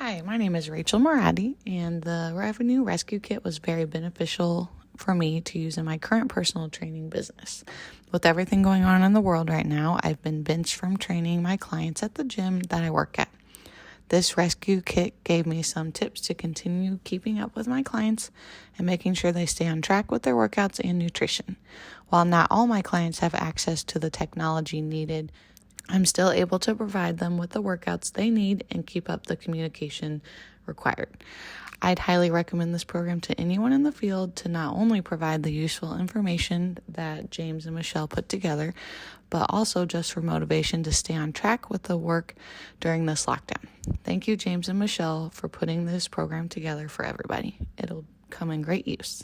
Hi, my name is Rachel Moradi, and the Revenue Rescue Kit was very beneficial for me to use in my current personal training business. With everything going on in the world right now, I've been benched from training my clients at the gym that I work at. This rescue kit gave me some tips to continue keeping up with my clients and making sure they stay on track with their workouts and nutrition. While not all my clients have access to the technology needed, I'm still able to provide them with the workouts they need and keep up the communication required. I'd highly recommend this program to anyone in the field to not only provide the useful information that James and Michelle put together, but also just for motivation to stay on track with the work during this lockdown. Thank you, James and Michelle, for putting this program together for everybody. It'll come in great use.